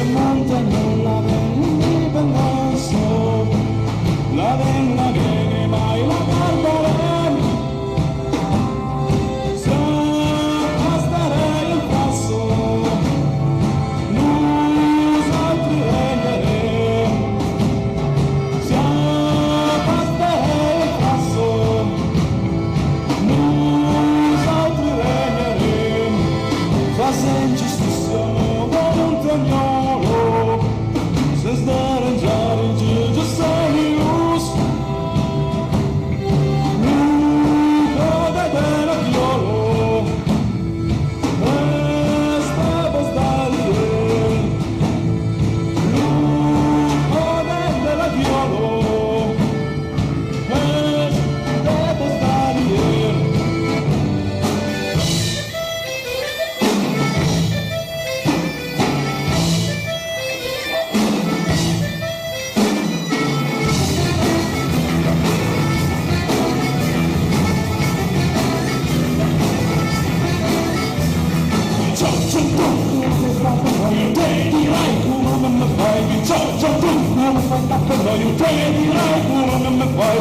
montaña la independencia, la venga viene mai la guarderemo, se passerei il passo, noi altri regneremo, se passerei il passo, noi altri regneremo, fazendo giustizia montagnolo, se sdarangiare il Gigi Salius, Luca della Chiolo, Estavo Sdalie, Luca della Chiolo, Estavo Sdalie. Ciao, ciao, tu, non fai tappo, io te dirai, tu non mi fai